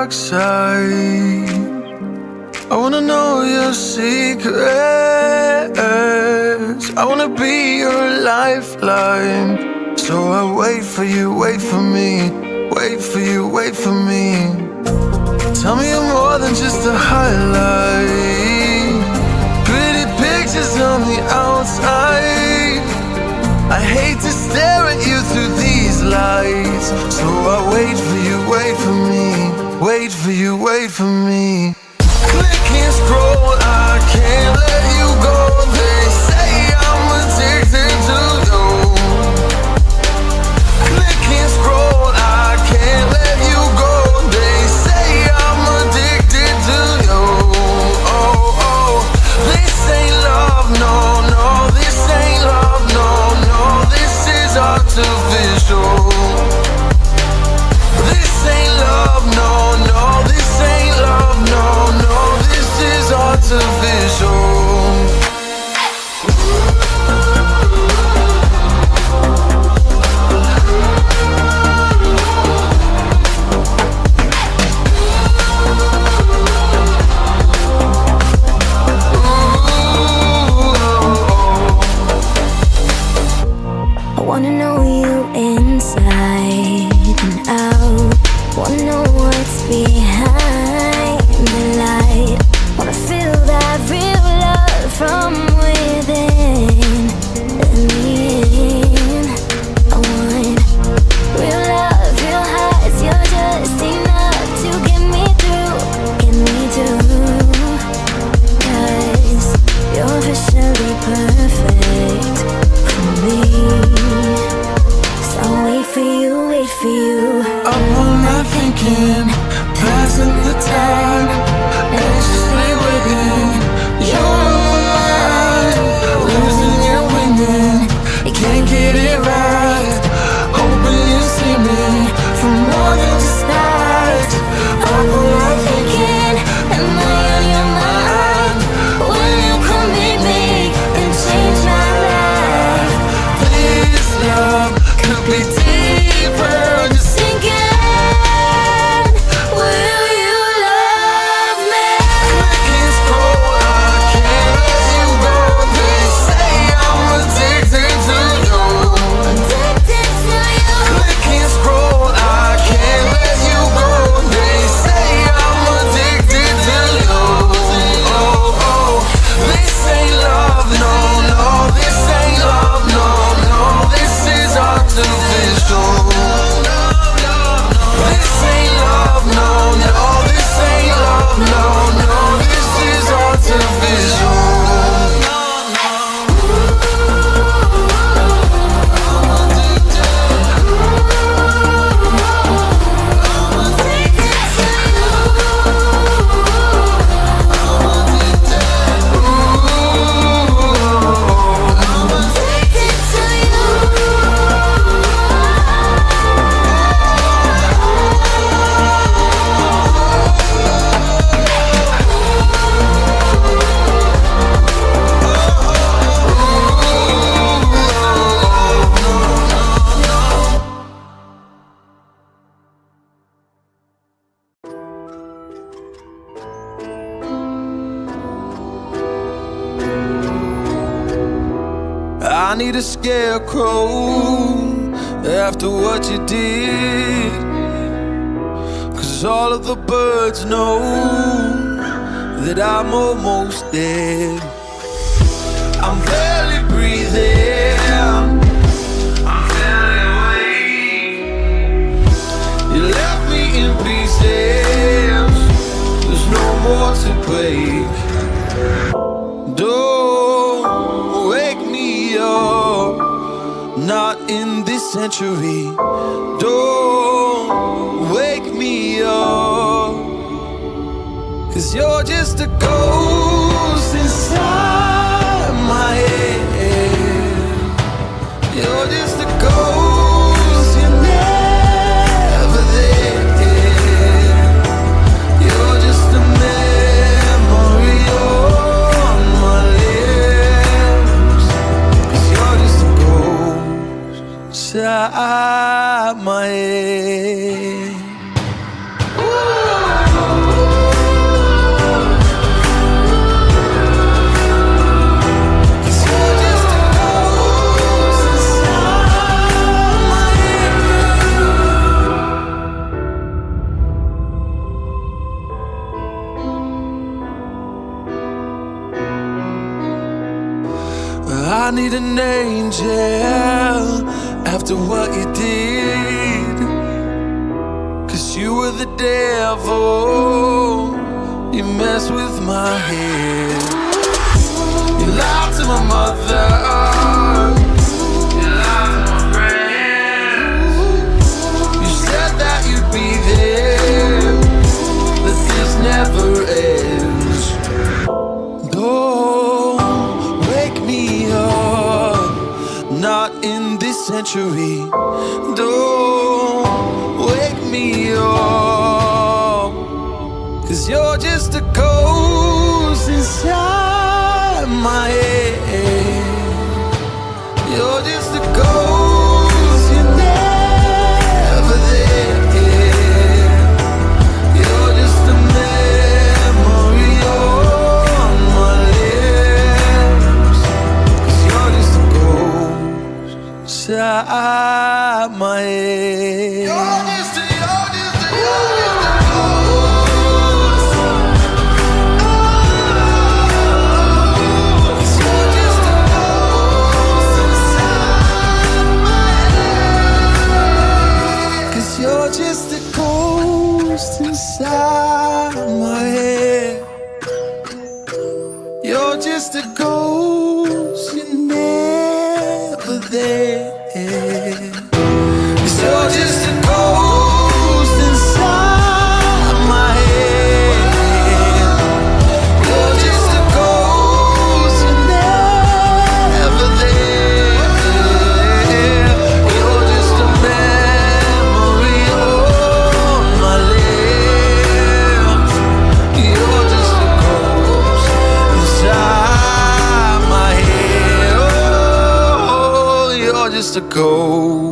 dark side. I wanna know your secrets. I wanna be your lifeline. So I wait for you, wait for me. Wait for you, wait for me. Tell me you're more than just a highlight. Pretty pictures on the outside. I hate to stare at you through these lights. So I wait for you, wait for me. Wait for you, wait for me. Click and scroll, I can't let you go. They say I'm addicted to you. Click and scroll, I can't let you go. They say I'm addicted to you. Oh, oh, this ain't love, no, no. This ain't love, no, no. This is artificial. This ain't love, no, no. This ain't love, no, no. This is artificial. I wanna know you inside and out. Wanna know what's behind the light. Wanna feel that real love from within. Let me in. I want real love, real hearts. You're just enough to get me through, get me through. 'Cause you're officially perfect for me. So wait for you, wait for you. Up all night thinking, passing the time, anxiously waiting. You're mine, losing and winning. You can't get it right. Hoping you see me for more than just that. Up all night thinking, am I on your mind? Will you come meet me and change my life? This love could be deeper. Just Thinking, will you love me? click and scroll, I can't let you go. They say I'm addicted to you. Addicted to you. Click and scroll, I can't let you go. They say I'm addicted to you. Oh, oh, this ain't love, no, no. This ain't love, no, no. This is artificial. This ain't love, no, no. This ain't love, no, no. This is artificial. I need a scarecrow after what you did, 'cause all of the birds know that I'm almost dead. I'm barely breathing, I'm barely awake. You left me in pieces, there's no more to break. Don't wake me up, not in this century. Don't wake me up, 'cause you're just a ghost inside my head. You're just a ghost, you're never there. You're just a memory on my lips. 'Cause you're just a ghost inside my head. Ooh. I need an angel after what you did. 'Cause you were the devil, you messed with my head. You lied to my mother, you lied to my friends. You said that you'd be there, but this never ends. Don't wake me up, not in this century. Don't wake me up, 'cause you're just a ghost inside my head. You're just a ghost, you're never there. You're just a memory on my lips. 'Cause you're just a ghost inside my head. You're just a ghost. You're just a ghost inside my head. You're just a ghost, you're never there. 'Cause you're just a ghost inside my head. You're just a ghost, you're never there. You're just a memory on my lips. You're just a ghost inside my head. Oh, you're just a ghost.